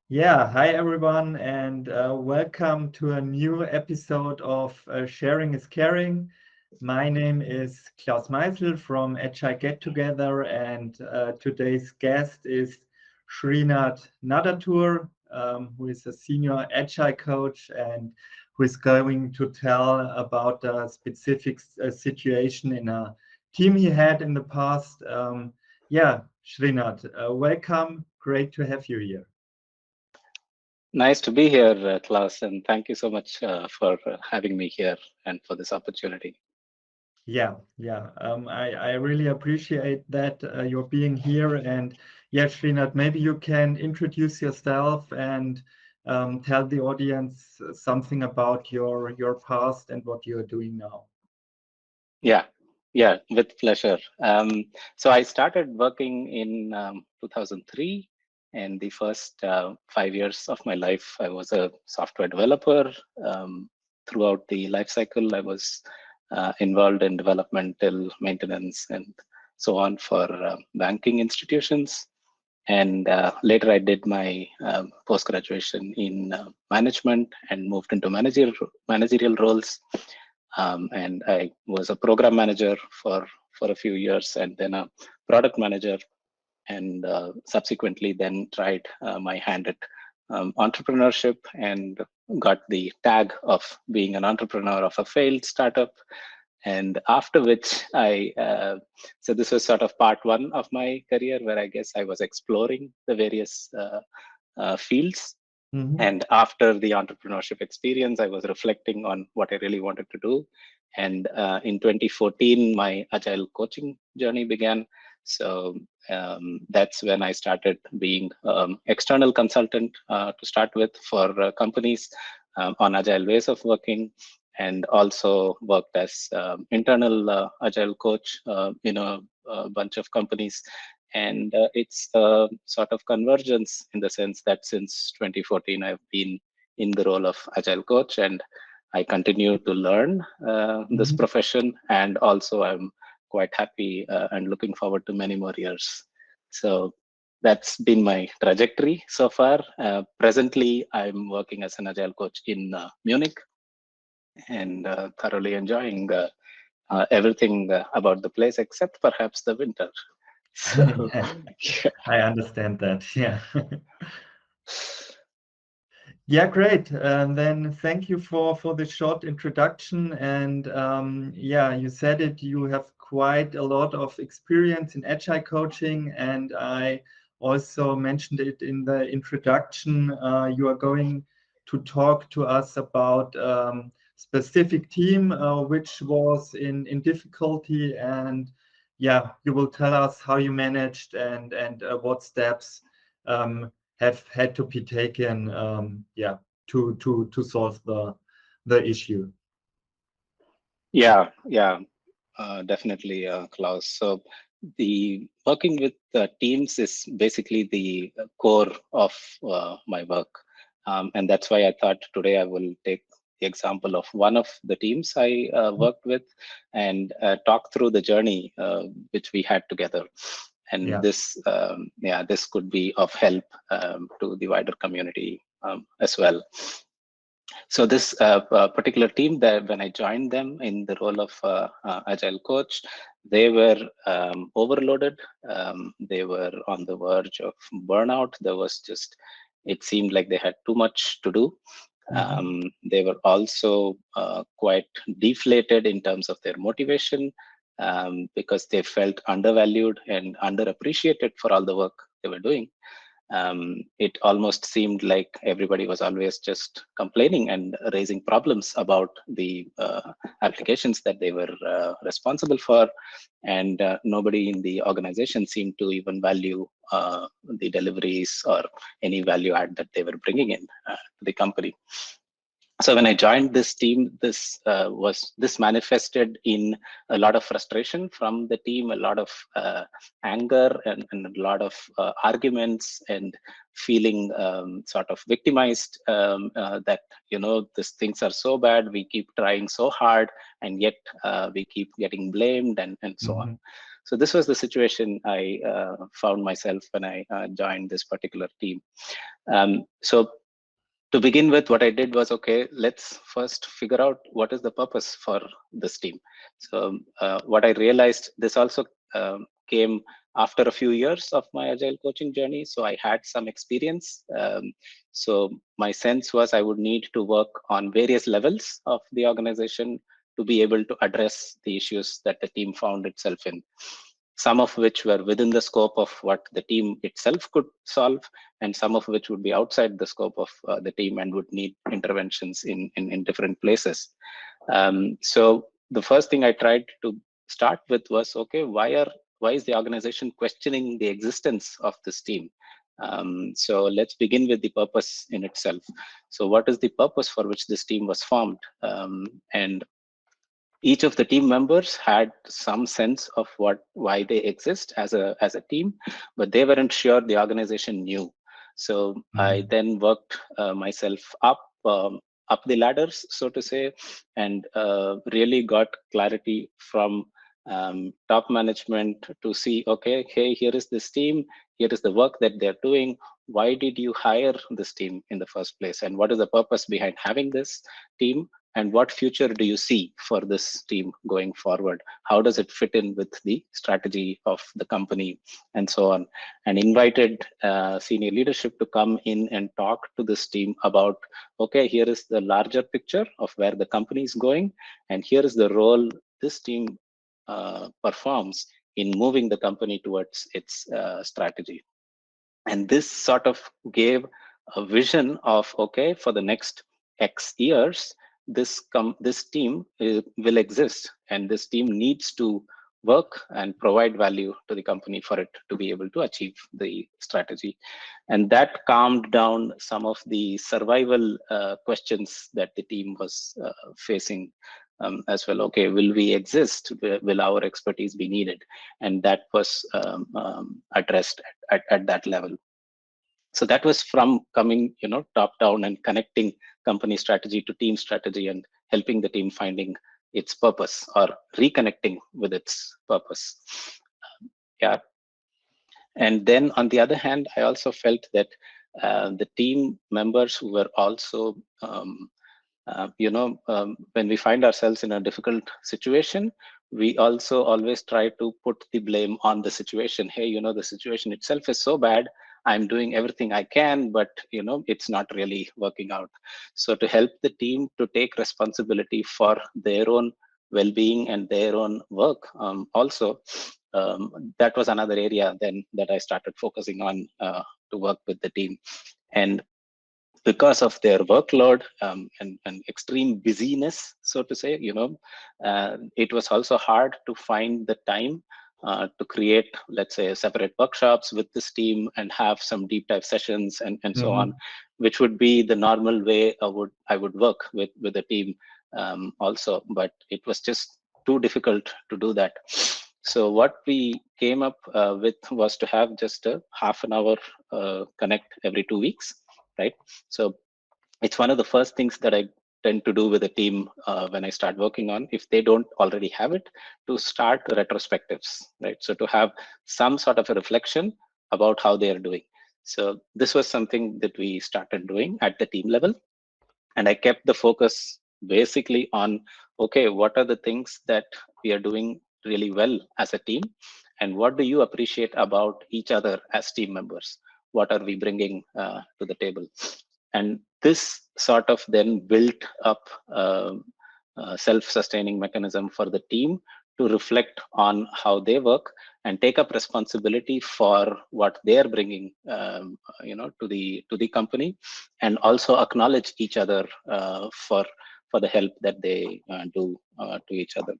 Yeah, hi everyone, and welcome to a new episode of Sharing is Caring. My name is Klaus Meisel from Agile Get Together, and today's guest is Srinath Nadathur, who is a senior Agile coach and who is going to tell about a specific situation in a team he had in the past. Yeah, Srinath, welcome. Great to have you here. Nice to be here, Klaus, and thank you so much for having me here and for this opportunity. Yeah. I really appreciate that you're being here. And yeah, Srinath, maybe you can introduce yourself and tell the audience something about your past and what you're doing now. Yeah, yeah, with pleasure. So I started working in 2003, and the first 5 years of my life, I was a software developer. Throughout the life cycle, I was involved in developmental maintenance and so on for banking institutions. And later, I did my post graduation in management and moved into managerial roles. And I was a program manager for a few years, and then a product manager, and subsequently then tried my hand at entrepreneurship and got the tag of being an entrepreneur of a failed startup. And after which so this was sort of part one of my career, where I guess I was exploring the various fields. Mhm. And after the entrepreneurship experience, I was reflecting on what I really wanted to do. And in 2014, my agile coaching journey began. So that's when I started being external consultant to start with for companies on agile ways of working, and also worked as internal agile coach in a bunch of companies. And it's a sort of convergence in the sense that since 2014, I've been in the role of agile coach, and I continue to learn this Mhm. profession. And also, I'm quite happy and looking forward to many more years. So that's been my trajectory so far. Presently, I'm working as an agile coach in Munich, and thoroughly enjoying everything about the place except perhaps the winter. So, yeah. I understand that. Yeah. Yeah, great. And then thank you for the short introduction. And yeah, you said it, you have quite a lot of experience in agile coaching. And I also mentioned it in the introduction. You are going to talk to us about specific team which was in difficulty. And yeah, you will tell us how you managed and what steps have had to be taken, yeah, to solve the issue. Yeah, definitely, Klaus. So the working with teams is basically the core of my work. And that's why I thought today I will take the example of one of the teams I worked with, and talk through the journey which we had together. And Yeah. this could be of help to the wider community as well. So this particular team, that when I joined them in the role of agile coach, they were overloaded. They were on the verge of burnout. It seemed like they had too much to do. Mhm. They were also quite deflated in terms of their motivation, because they felt undervalued and underappreciated for all the work they were doing. It almost seemed like everybody was always just complaining and raising problems about the applications that they were responsible for, and nobody in the organization seemed to even value the deliveries or any value add that they were bringing in to the company. So when I joined this team, this manifested in a lot of frustration from the team, a lot of anger, and a lot of arguments, and feeling sort of victimized, that these things are so bad, we keep trying so hard, and yet we keep getting blamed, and so on. Mhm. So this was the situation I found myself when I joined this particular team. So to begin with, what I did was, okay, let's first figure out what is the purpose for this team. So what I realized, this also came after a few years of my agile coaching journey. So I had some experience. So my sense was I would need to work on various levels of the organization to be able to address the issues that the team found itself in, some of which were within the scope of what the team itself could solve, and some of which would be outside the scope of the team and would need interventions in different places. So the first thing I tried to start with was, okay, why is the organization questioning the existence of this team? So let's begin with the purpose in itself. So what is the purpose for which this team was formed? And each of the team members had some sense of why they exist as a team, but they weren't sure the organization knew. So I then worked myself up the ladders, so to say, and really got clarity from top management to see, okay, hey, here is this team, here is the work that they're doing. Why did you hire this team in the first place, and what is the purpose behind having this team? And what future do you see for this team going forward? How does it fit in with the strategy of the company, and so on? And invited senior leadership to come in and talk to this team about, okay, here is the larger picture of where the company is going, and here is the role this team performs in moving the company towards its strategy. And this sort of gave a vision of, okay, for the next X years, this team will exist, and this team needs to work and provide value to the company for it to be able to achieve the strategy. And that calmed down some of the survival questions that the team was facing as well. Okay, will we exist? Will our expertise be needed? And that was addressed at that level. So that was from coming, top down and connecting company strategy to team strategy and helping the team finding its purpose or reconnecting with its purpose. Yeah. And then on the other hand, I also felt that the team members who were also when we find ourselves in a difficult situation, we also always try to put the blame on the situation. Hey, the situation itself is so bad. I'm doing everything I can, but it's not really working out. So to help the team to take responsibility for their own well-being and their own work, also, that was another area then that I started focusing on to work with the team. And because of their workload and extreme busyness, so to say, it was also hard to find the time to create, let's say, separate workshops with this team and have some deep dive sessions and so on, which would be the normal way I would work with a team also, but it was just too difficult to do that. So what we came up with was to have just a half an hour connect every 2 weeks, right? So it's one of the first things that I tend to do with a team when I start working on, if they don't already have it, to start retrospectives, right? So to have some sort of a reflection about how they are doing. So this was something that we started doing at the team level. And I kept the focus basically on, okay, what are the things that we are doing really well as a team? And what do you appreciate about each other as team members? What are we bringing to the table? And this sort of then built up self-sustaining mechanism for the team to reflect on how they work and take up responsibility for what they're bringing to the company, and also acknowledge each other for the help that they do to each other.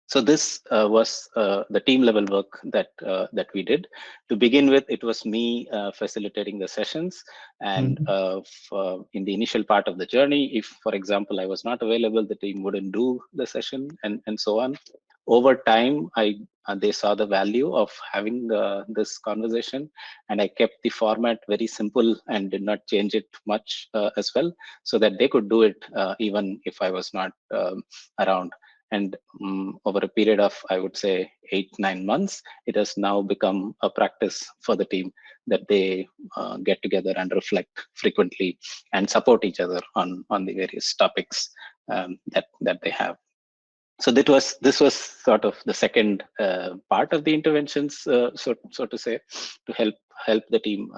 So this was the team level work that we did. To begin with, it was me facilitating the sessions, and in the initial part of the journey, if, for example, I was not available, the team wouldn't do the session, and so on. Over time, they saw the value of having this conversation, and I kept the format very simple and did not change it much as well, so that they could do it even if I was not around. And over a period of, I would say, 8-9 months, it has now become a practice for the team that they get together and reflect frequently and support each other on the various topics that they have. So this was sort of the second part of the interventions, so to say, to help the team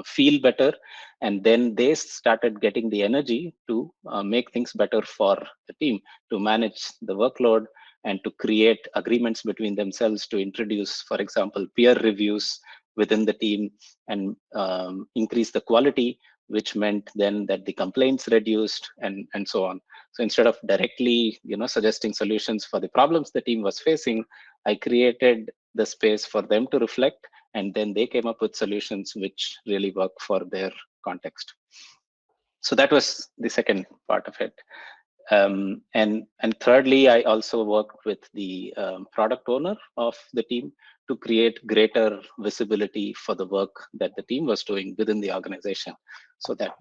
feel better, and then they started getting the energy to make things better for the team, to manage the workload and to create agreements between themselves, to introduce, for example, peer reviews within the team, and increase the quality, which meant then that the complaints reduced, and so on. So instead of directly, suggesting solutions for the problems the team was facing, I created the space for them to reflect, and then they came up with solutions which really work for their context. So that was the second part of it. And thirdly, I also worked with the product owner of the team to create greater visibility for the work that the team was doing within the organization, so that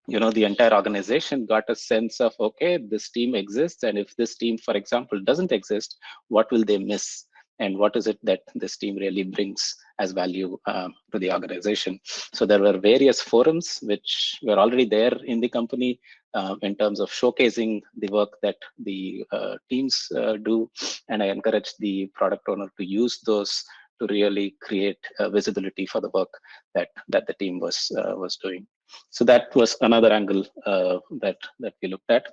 the entire organization got a sense of, okay, this team exists, and if this team, for example, doesn't exist, what will they miss, and what is it that this team really brings as value to the organization. So there were various forums which were already there in the company in terms of showcasing the work that the teams do, and I encouraged the product owner to use those to really create visibility for the work that the team was doing. So that was another angle that we looked at.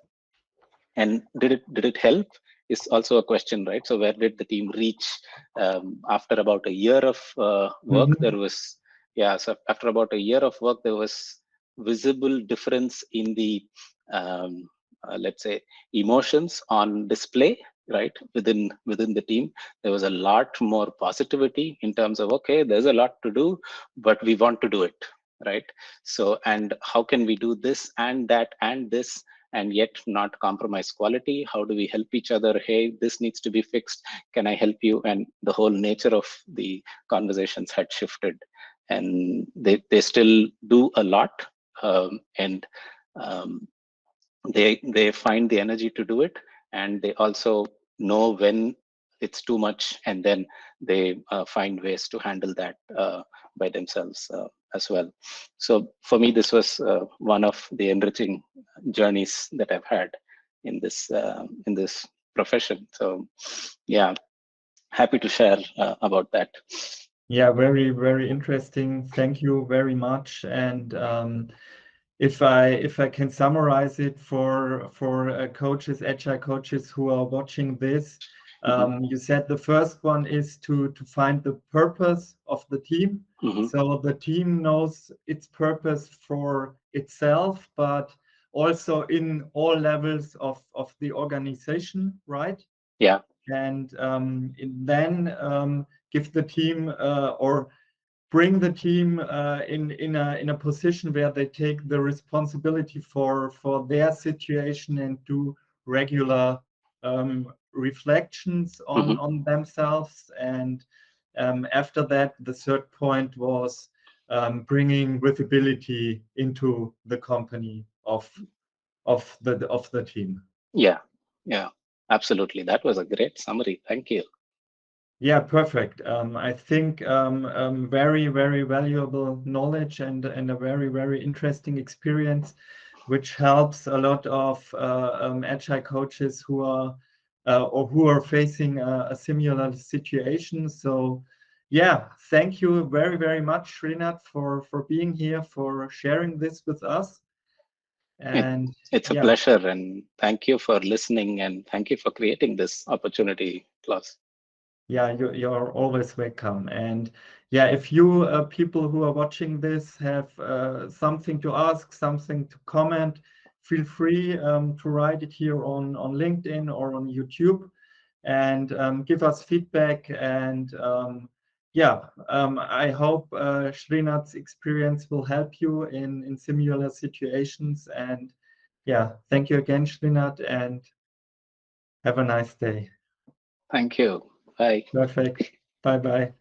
And did it help is also a question, right? So where did the team reach after about a year of work? Mhm. There was, yeah. So after about a year of work, there was visible difference in the let's say emotions on display, right, within the team. There was a lot more positivity in terms of, okay, there's a lot to do, but we want to do it, right? So, and how can we do this and that and this and yet not compromise quality? How do we help each other? Hey, this needs to be fixed, can I help you? And the whole nature of the conversations had shifted, and they still do a lot, and um, they find the energy to do it, and they also know when it's too much, and then they find ways to handle that by themselves as well. So for me, this was one of the enriching journeys that I've had in this profession. So yeah, happy to share about that. Yeah, very, very interesting. Thank you very much. And if I can summarize it for coaches, agile coaches who are watching this, Hmm. you said the first one is to find the purpose of the team. Hmm. So the team knows its purpose for itself, but also in all levels of the organization, right? Yeah. And then give the team or bring the team in a position where they take the responsibility for their situation and do regular reflections Hmm. on themselves. And after that, the third point was bringing visibility into the company of the team. Yeah. Yeah. Absolutely. That was a great summary. Thank you. Yeah, perfect. I think very, very valuable knowledge and a very, very interesting experience, which helps a lot of agile coaches who are or who are facing a similar situation. So, yeah, thank you very, very much, Srinath, for being here, for sharing this with us. It, And it's a yeah, pleasure, and thank you for listening, and thank you for creating this opportunity, Klaus. yeah, you're always welcome. And yeah, if you people who are watching this have something to ask, something to comment, feel free to write it here on LinkedIn or on YouTube, and give us feedback. And yeah, I hope Srinath's experience will help you in similar situations. And yeah, thank you again, Srinath, and have a nice day. Thank you. Bye. Perfect. Bye bye.